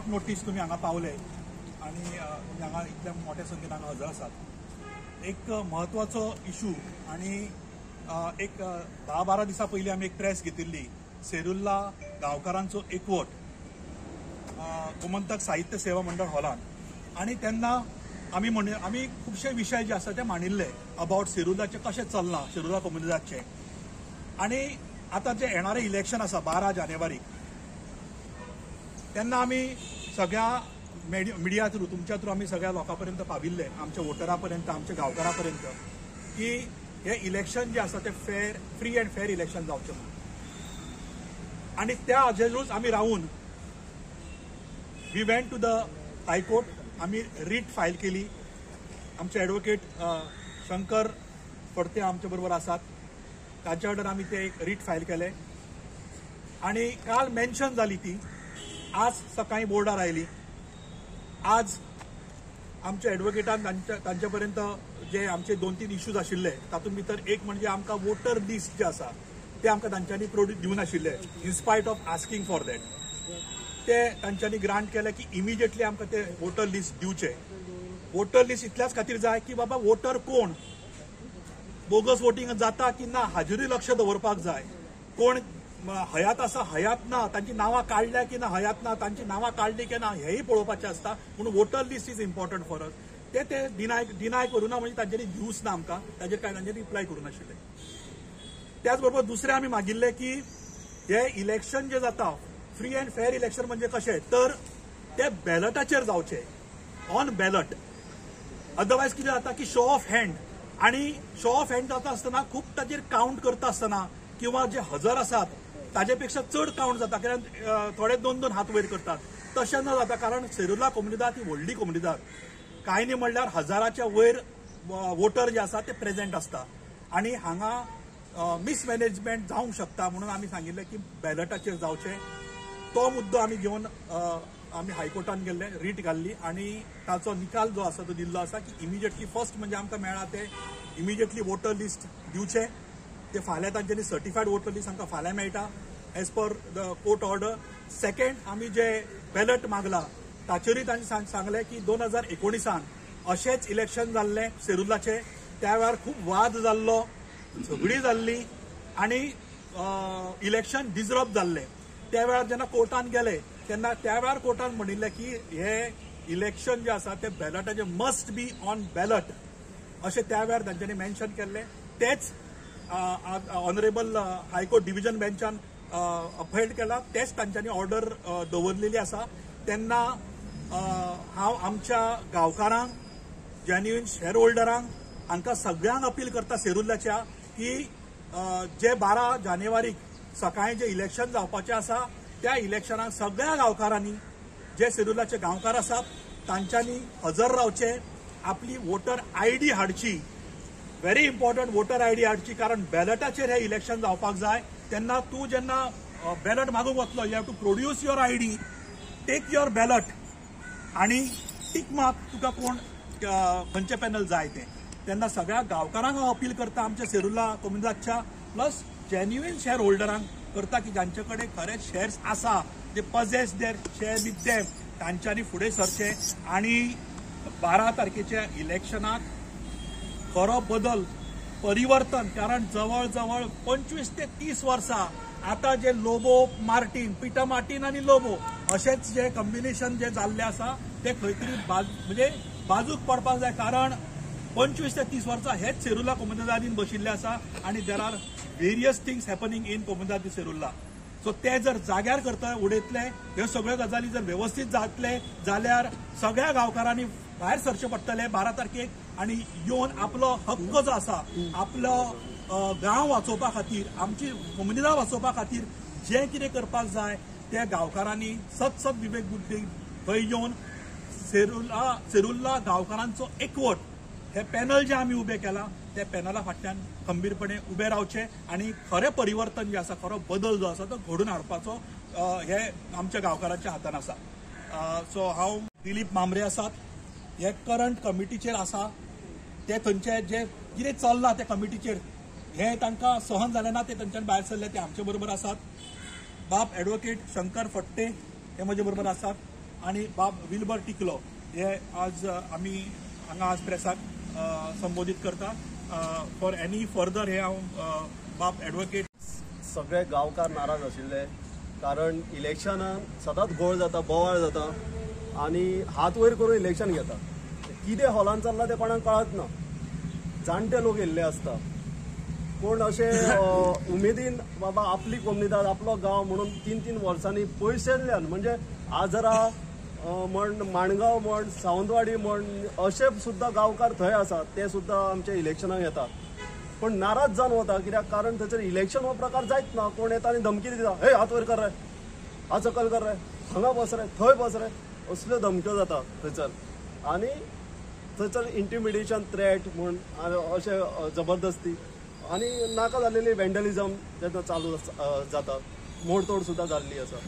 Short notice तुम्ही हांगा पावले आणि तुम्ही हांगा इतल्या मोठ्या संख्येन हांगा हजर आसात। एक महत्वाचो इशू आणि एक 10-12 दिसां पयलीं आमी एक प्रेस घेतिल्ली सेरुल्ला गांवकारांचो एकवट गोमंतक साहित्य सेवा मंडळ हॉलान आणि तेन्ना आमी खुबशे विशय जे आसा ते मांडिल्ले अबाउट सेरुल्लाचे कशें चलना सेरुल्ला कम्युनिटीचे। आणि आता जे येणारे इलेक्शन आसा 12 जानेवारी तेन्ना आमी सगळ्या मिडिया थ्रू तुमच्या थ्रू आमी सगळ्या लोकांपर्यंत पाविल्ले आमच्या वोटरांपर्यंत आमच्या गांवकारांपर्यंत की हे इलेक्शन जे आसा ते फ्री अँड फेअर इलेक्शन जावचें म्हणून। आणि त्या हाजेरूच आमी रावून we went to the high court, आमी रीट फायल केली। आमचे एडवोकेट शंकर फडते आमचे बरोबर आसात, ताचे ऑर्डर आमी ते एक रीट फायल केले आणि काल मेन्शन जाली ती आज सकाळी बोर्डार आयली। आज आमच्या एडवोकेटान तांचे पर्यंत जे आमचे 2-3 इश्यूज आशिल्ले तातूंत भितर एक म्हणजे आमकां वोटर लिस्ट जे आसा ते आमकां तांच्यांनी प्रोड्यूस दिवं नाशिल्ले इन्स्पायट ऑफ आस्किंग फॉर दॅट। ते तांच्यांनी ग्रांट केले की इमिजिएटली आमकां ते वोटर लिस्ट दिवचे। वोटर लिस्ट इतल्याच खातीर जाय की बाबा वोटर कोण बोगस वोटिंग जाता की ना हाजेरूय लक्ष दवरपाक जाय। कोण हयात आसा हयात ना तांची नांवां काडल्या की ना हयात ना तांची नांवां काडली की ना हेंय पळोवपाचें आसता। म्हणून voter list is important for us. ते डिनाय करूना म्हणजे तांच्यांनी दिवूच ना आमकां, ताजेर कांय तांच्यांनी रिप्लाय करूं नाशिल्ले। त्याच बरोबर दुसरें आमी मागिल्लें की हे इलेक्शन जे जाता फ्री अँड फेअर इलेक्शन म्हणजे कशें तर ते बॅलटाचेर जावचे, ऑन बॅलट। अदरवायज कितें जाता की शो ऑफ हँड आणि शो ऑफ हँड जाता आसतना खूब ताजेर काउंट करता आसतना किंवा जे हजर आसात ताजे पेक्षा चड काउंट जाता, कारण थोडे 2-2 हात वयर करतात। तशें न जाता, कारण सेरुल्ला कम्युनिटी ही व्हडली कम्युनिटी, कांय न्ही म्हणल्यार 1000च्या वयर वोटर जे आसा ते प्रेझेंट आसता आणि हांगा मिसमॅनेजमेंट जावंक शकता। म्हणून आमी सांगिल्लें की बॅलटाचेर जावचें। तो मुद्दो आमी घेवन आमी हायकोर्टान गेल्ले, रीट घाल्ली आणि ताचो निकाल जो आसा तो दिल्लो आसा की इमिजिएटली फर्स्ट म्हणजे आमकां मेळ्ळा ते इमिजिएटली वोटर लिस्ट दिवचे। ते फाल्यां तांच्यांनी सर्टिफायड वोटर लिस्ट आमकां फाल्यां मेळटा as per the court order. Second आमी जे बॅलट मागला ताचेरूय तांणी सांगलें की 2019 अशेंच इलेक्शन जाल्लें सेरुल्लाचें, त्या वेळार खूब वाद जाल्लो, झगडी जाल्ली आणि इलेक्शन डिसरप्ट जाल्लें। त्या वेळार जेन्ना कोर्टान गेले तेन्ना त्या वेळार कोर्टान म्हणिल्लें की हे इलेक्शन जे आसा ते बॅलटाचे मस्ट बी ऑन बॅलट अशें त्या वेळार तांच्यांनी मेन्शन केल्लें। तेच ऑनरेबल हायकोर्ट डिव्हिजन बेंचान अपहेल्ड केला, तेच तांच्यांनी ऑर्डर दवरलेली आसा। तेन्ना हांव आमच्या गांवकारांक, जेन्युइन शेअर होल्डरांक हांकां सगळ्यांक अपील करता सेरुल्लाच्या की जे 12 जानेवारीक सकाळी जे इलेक्शन जावपाचें आसा त्या इलेक्शनाक सगळ्या गांवकारांनी, जे सेरुल्लाचे गांवकार आसात तांच्यांनी हजर रावचे, आपली वोटर आयडी हाडची, व्हेरी इम्पॉर्टंट वोटर आयडी हाडची, कारण बॅलटाचेर हे इलेक्शन जावपाक जाय। तेन्ना तूं जेन्ना बॅलट मागूंक वतलो you have to produce your ID, take your ballot आणि टीक मार्क तुका कोण खंयचे पॅनल जाय तें। तेन्ना सगळ्या गांवकारांक हांव अपील करता आमच्या सेरुल्ला कम्युनिटीच्या प्लस जेन्युइन शेअर होल्डरांक करता की जांचे कडेन खरेच शेअर्स आसा, जे possess there share with them, तांच्यांनी फुडें सरचे आणि 12 तारखेच्या इलेक्शनाक खरो बदल परिवर्तन, कारण जवळ जवळ 25 ते 30 वर्सां आता जे लोबो मार्टीन, पीटर मार्टीन आणि लोबो असेच जे कॉम्बिनेशन जे जाल्ले आसा ते खंय तरी म्हणजे बाजूक पडपाक जाय, कारण 25 ते 30 वर्सां हेच सेरुल्ला कम्युनिटीन बशिल्ले आसा आणि there are various things happening in community सेरुल्ला। सो ते जर जाग्यार करता उडयतले, ह्यो सगळ्यो गजाली जर व्यवस्थित जातले जाल्यार सगळ्या गांवकारांनी भायर सरचे पडटले 12 तारखेक आणि येवन आपलो हक्क जो आसा, आपलो गांव वाचोवपा खातीर, आमची कम्युनिटी वाचोवपा खातीर जे कितें करपाक जाय ते गांवकारांनी सत विवेक बुद्धी थंय येवन सेरुल्ला गांवकारांचो एकवट हे पॅनल जे आमी उबे केला त्या पॅनला फाटल्यान खंबीरपणे उबे रावचे आणि खरें परिवर्तन जे आसा, खरो बदल जो आसा तो घडून हाडपाचो हे आमच्या गांवकारांच्या हातान आसा। सो हांव दिलीप मांबरे आसात, हे करंट कमिटीचेर आसा, ते थंयचे जे कितें चल्लां त्या कमिटीचेर हे तांकां सहन जालें ना, ते तांच्यान भायर सरले, ते आमचे बरोबर आसात। बाब एडवोकेट शंकर फडते हे म्हजे बरोबर आसात, आणि बाब विल्बर टिकलो हे आज आमी हांगा आज प्रेसाक संबोधीत करता. फॉर एनी फर्दर हे हांव बाब एडवोकेट. सगळे गांवकार नाराज आशिल्ले कारण इलेक्शनान सदांच घोळ जाता, बोवाळ जाता आणि हात वयर करून इलेक्शन घेता. कितें हॉलान चल्लां तें कोणाक कळत ना. जाणटे लोक येयल्ले आसता, कोण अशे उमेदीन बाबा आपली कोमुनिदाद आपलो गांव म्हणून 3-3 वर्सांनी पयसल्ल्यान म्हणजे आजरा म्हण माणगांव म्हण सावंतवाडी म्हण अशे सुद्धा गांवकार थंय आसात, ते सुद्धा आमच्या इलेक्शनाक येतात. पण नाराज जावन वता कित्याक कारण थंयसर इलेक्शन हो प्रकार जायत ना. कोण येता आनी धमकी दिता, हे हात वयर कर रे, हात सकयल कर रे, हांगा बस रे, थंय बस रे, असल्यो धमक्यो जाता थंयसर. आनी थंयसर इंटिमिडेशन थ्रेट म्हण अशे जबरदस्ती आनी नाका जाल्लेली वेंडलिजम जेन्ना चालू जाता, मोडतोड सुद्धा जाल्ली आसा.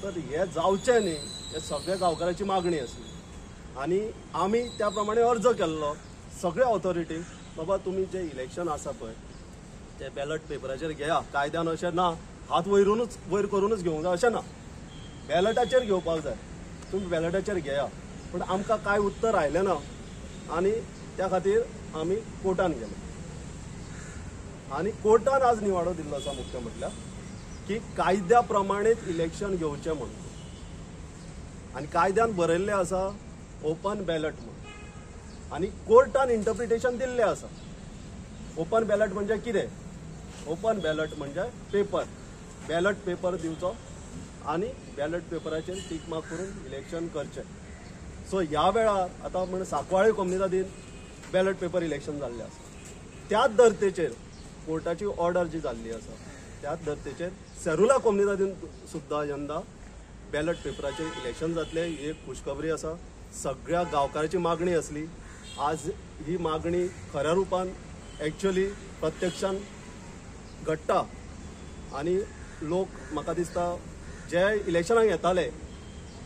तर हे जावचें न्ही, हे सगळ्या गांवकारांची मागणी आसली आनी आमी त्या प्रमाणे अर्ज केल्लो सगळ्या ऑथॉरिटीक. बाबा तुमी जे इलेक्शन आसा पळय ते बॅलट पेपराचेर घेया. कायद्यान अशें ना हात वयर करूनच घेवंक जाय अशें ना, बॅलटाचेर घेवपाक जाय. तुमी बॅलटाचेर घेया. पण आमकां कांय उत्तर आयलें ना आनी त्या खातीर आमी कोर्टान गेले आनी कोर्टान आज निवाडो दिल्लो आसा मुख्य म्हटल्यार की कायद्या प्रमाणेच इलेक्शन घेवचें म्हणून. आनी कायद्यान बरयल्लें आसा ओपन बॅलट म्हणून आनी कोर्टान इंटरप्रिटेशन दिल्लें आसा. ओपन बॅलट म्हणजे कितें? ओपन बॅलट म्हणजे पेपर, बॅलट पेपर दिवचो आनी बॅलट पेपराचेर टीक मार्क करून इलेक्शन करचें. सो ह्या वेळार आतां म्हणजे सांकवाळे कोमुनिदादीन बॅलट पेपर इलेक्शन जाल्लें आसा. त्याच धर्तेचेर कोर्टाची ऑर्डर जी जाल्ली आसा त्याच धर्तेचेर सेरुला कोमुनिदादीन सुद्दां यंदा बॅलट पेपराचेर इलेक्शन जातलें. ही एक खुशखबरी आसा. सगळ्या गांवकारांची मागणी आसली. आज ही मागणी खऱ्या रुपान एक्चुअली प्रत्यक्षान घडटा आनी लोक म्हाका दिसता जे इलेक्शनाक येताले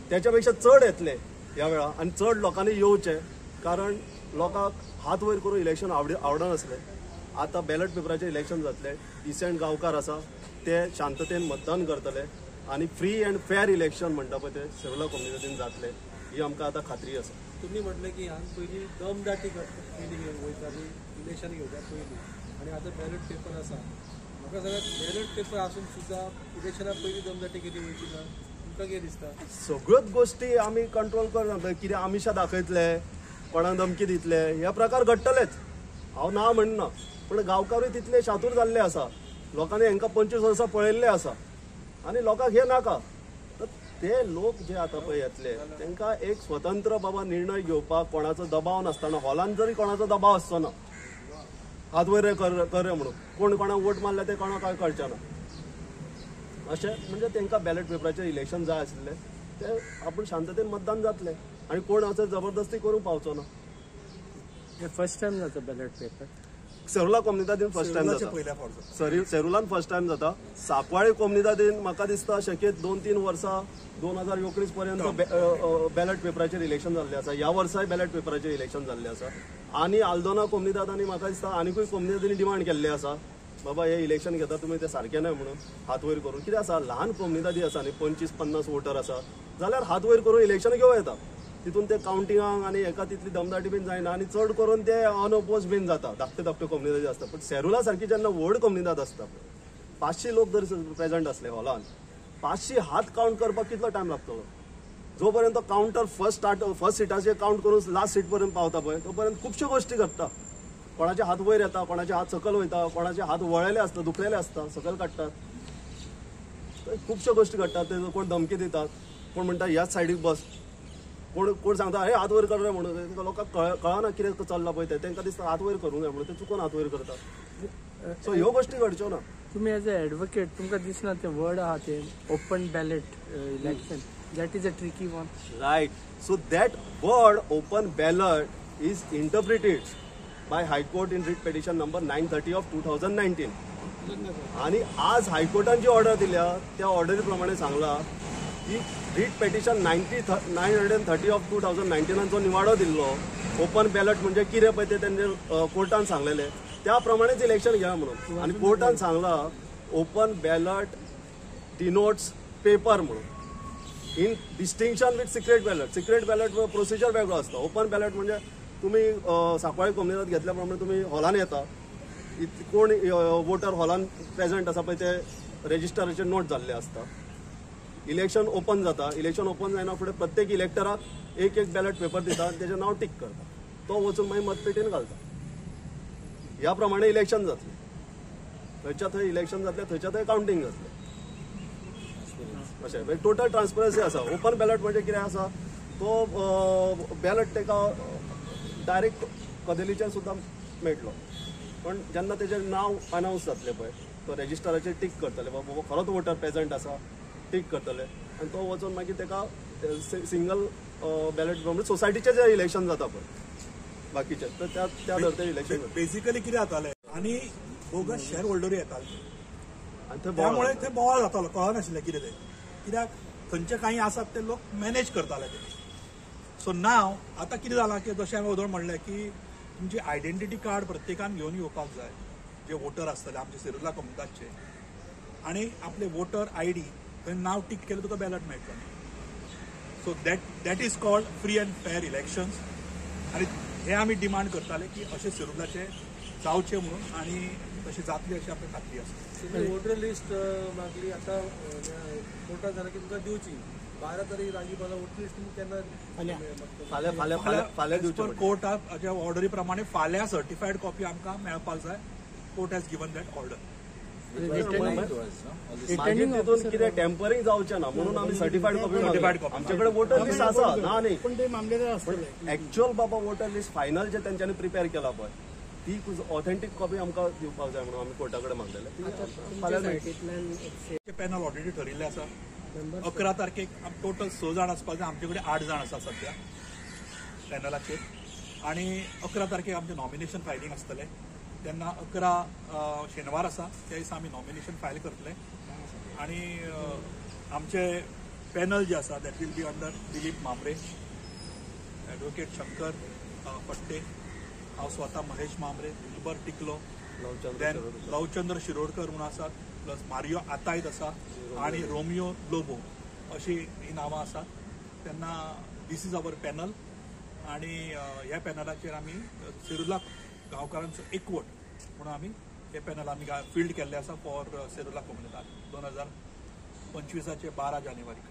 त्याच्या पेक्षा चड येतले ह्या वेळा आनी चड लोकांनी येवचे. कारण लोकांक हात वयर करून इलेक्शन आवडनासलें. आतां बॅलट पेपराचेर इलेक्शन जातलें. डिसेंट गांवकार आसा ते शांततेन मतदान करतले आनी फ्री एंड फेअर इलेक्शन म्हणटा पळय ते सेरुला कोमुनिदादीन जातलें ही आमकां आतां खात्री आसा. तुम्ही म्हटलं की हांगा पयलीं दमदाटी केली वयताली इलेक्शन घेवच्या पयलीं आनी आतां बॅलट पेपर आसा. म्हाका सांगात बॅलट पेपर आसून सुद्दां इलेक्शना पयलीं दमदाटी केली वयची ना, तुमकां कितें दिसता? सगळ्योच गोश्टी आमी कंट्रोल करना. कितें आमिशां दाखयतले, कोणाक धमकी दितले, हे प्रकार घडटलेच. हांव ना म्हणना, पण गांवकारूय तितले शातूर जाल्ले आसा. लोकांनी हांकां 25 वर्सां पळयल्ले आसा आनी लोकांक हे नाका. तर ते लोक जे आतां पळय येतले तांकां एक स्वतंत्र बाबा निर्णय घेवपाक कोणाचो दबाव नासतना, हॉलान जरी कोणाचो दबाव आसचो ना, हात वयर कर म्हणून कोण कोणाक वोट मारले ते कोणाक कांय कळचें ना अशें. म्हणजे तांकां बॅलट पेपराचेर इलेक्शन जाय आशिल्लें ते आपूण शांततेन मतदान जातलें आनी कोण असो जबरदस्ती करूंक पावचो ना. फर्स्ट टायम जाता बॅलट पेपर सेरुला कोमुनिदादीन फर्स्ट टायम जाता. सेरुलान फर्स्ट टायम जाता. सांकवाळे कोमुनिदादीन म्हाका दिसता शक्यत 2-3 वर्सां 2019 पर्यंत बॅलट पेपराचेर इलेक्शन जाल्लें आसा. ह्या वर्साय बॅलट पेपराचेर इलेक्शन जाल्लें आसा. आनी आल्दोना कोमुनिदादांनी म्हाका दिसता आनीकूय कोमुनिदादींनी डिमांड केल्लें आसा बाबा हे इलेक्शन घेता तुमी ते सारकें न्हय म्हणून हात वयर करून. कितें आसा ल्हान कोमुनिदादी आसा न्ही, 25-50 वोटर आसा जाल्यार हात वयर करून इलेक्शन घेवं येता. तितून ते काउंटिंगाक आनी एका तितली दमदाटी बीन जायना आनी चड करून ते अनओपोज बीन जाता. धाकटे कोमुनिदादी आसता. पण सेरुला सारखी जेन्ना व्हड कोमुनिदाद आसता 500 लोक जर प्रेझेंट असले हॉलान, 500 हात काउंट करपाक कितलो टायम लागतलो? जो पर्यंत काउंटर फर्स्ट सिटाचेर काउंट करून लास्ट सीट पर्यंत पावता पळय तो पर्यंत खुबश्यो गोश्टी घडटा. कोणाचे हात वयर येता, कोणाचे हात सकयल वयता, कोणाचे हात वळलेले आसता, दुखलेले आसता, सकयल काडटात. खुबश्यो गोश्टी घडटात. ते कोण धमकी दितात, कोण म्हणटा ह्याच सायडीक बस, कोण सांगता हे हात वयर कर रे म्हणून. लोकांक कळना कितें चल्लां पळय ते. तांकां दिसता हात वयर करूंक जाय म्हणून ते चुकून हात वयर करतात. सो ह्यो गोश्टी घडच्यो ना. तुम्ही एज अ एडवोकेट तुमकां दिसना ते वर्ड आहा ते open ballot election that is a tricky one? Right. So that word open ballot is interpreted by high court in writ petition number 930 of 2019. आणि आज हायकोर्टान जी ऑर्डर दिल्या त्या ऑर्डरी प्रमाणे सांगला की रिट पेटिशन 930 ऑफ 2019 जो निवाडो दिल्लो ओपन बॅलट म्हणजे कितें पळय ते तेंचे कोर्टान सांगलेले त्या प्रमाणेच इलेक्शन घ्या म्हणून. आणि कोर्टान सांगला ओपन बॅलट डिनोट्स पेपर म्हणून. In distinction with secret ballot procedure वेगळो असता. ओपन बॅलेट म्हणजे तुम्ही सांकवाळे कम्युनिटीत घेतल्याप्रमाणे तुम्ही हॉलान येता, कोण वोटर हॉलान प्रेझेंट आसा पळय ते रेजिस्टराचेर नोट जाल्ले असता. इलेक्शन ओपन जाता, इलेक्शन ओपन जायना फुडें प्रत्येक इलेक्टराक एक बॅलेट पेपर दिता आनी तेजें नांव टीक करता. तो वचून मागीर मतपेटीन घालता. ह्या प्रमाणे इलेक्शन जातलें. थंयच्या थंय इलेक्शन जातलें, थंयच्या थंय कावंटींग जातलें अशें. म्हणजे टोटल ट्रान्सपरन्सी आसा. ओपन बॅलेट म्हणजे कितें आसा, तो बॅलेट तेका डायरेक्ट कदेलीचेर सुद्दां मेळटलो, पण जेन्ना तेजें नांव अनावन्स जातलें पळय, तो रेजिस्टराचेर टीक करतले, बाबा खरोच वोटर प्रेझेंट आसा, टीक करतले आनी तो वचून मागीर तेका सिंगल बॅलेट म्हणजे सोसायटीचें जें इलेक्शन जाता पळय बाकीचे, तर त्या धर्ते इलेक्शन बेसिकली कितें जातालें आनी बोगस शेअर होल्डरूय येताले आनी थंय त्यामुळे ते बोवाळ जातालो, कळनाशिल्लें कितें तें. कित्याक थंयचे काही आसात ते लोक मॅनेज करताले ते. सो नाव आतां कितें जालां की जशें हांवें उदोण म्हणलें की तुमची आयडेंटिटी कार्ड प्रत्येकान घेवन येवपाक जाय, जे वोटर आसतले आमचे सिरुला कम्युनिटाचे, आनी आपले वोटर ID थंय नाव टीक केलें तुका बॅलट मेळटलो. So that is called free and fair elections. आनी हे आमी डिमांड करताले की अशें सिरुलाचे जावचे म्हणून, आनी तशें जातली अशी आपली खात्री आसा. तुम्ही वोटर लिस्ट मागली आता कोर्टात झालं की तुमकां दिवची. 12 तारीख राजीपाला वोटर लिस्ट तुम्ही केन्ना फाल्यां दिवचें कोर्टाच्या ऑर्डरी प्रमाणे फाल्यां सर्टिफायड कॉपी आमकां मेळपाक जाय. Court has given that order. मागीर तितून कितें टेम्परिंग जावचें ना म्हणून आमी सर्टिफायड कॉपी आमचे कडेन वोटर लिस्ट आसा ना न्ही, पण ते मागलेले असतले. एक्च्युअल बाबा वोटर लिस्ट फायनल जे तेंच्यांनी प्रिपेअर केला पळय, ती ऑथेंटीक कॉपी आमकां दिवपाक जाय म्हणून आमी कोर्टा कडेन मागलेले. फाल्यां मेळटली. पॅनल ऑलरेडी ठरिल्लें आसा. 11 तारखेक टोटल 6 जाण आसपाक जाय. आमचे कडेन 8 जाण आसा सध्या पॅनलाचेर. आनी 11 तारखेक आमचें नॉमिनेशन फायलींग आसतलें. तेन्ना 11 शेनवार आसा, त्या दिसा आमी नॉमिनेशन फायल करतले. आनी आमचे पॅनल जे आसा that will be under Dilip Mambre, advocate Shankar Phatte, हांव स्वता महेश मांबरे, दिलबर टिकलो, देन लवचंद्र शिरोडकर म्हणून आसात, प्लस मारियो आतायत आसा आनी रोमियो लोबो अशी ही नांवां आसात. तेन्ना दीस इज अवर पॅनल. आनी ह्या पॅनलाचेर आमी सिरुला गांवकारांचो एकवट म्हणून आमी हे पॅनल आमी फिल्ड केल्ले आसा फॉर सिरुला कम्युनिटी 2025 12 जानेवारीक.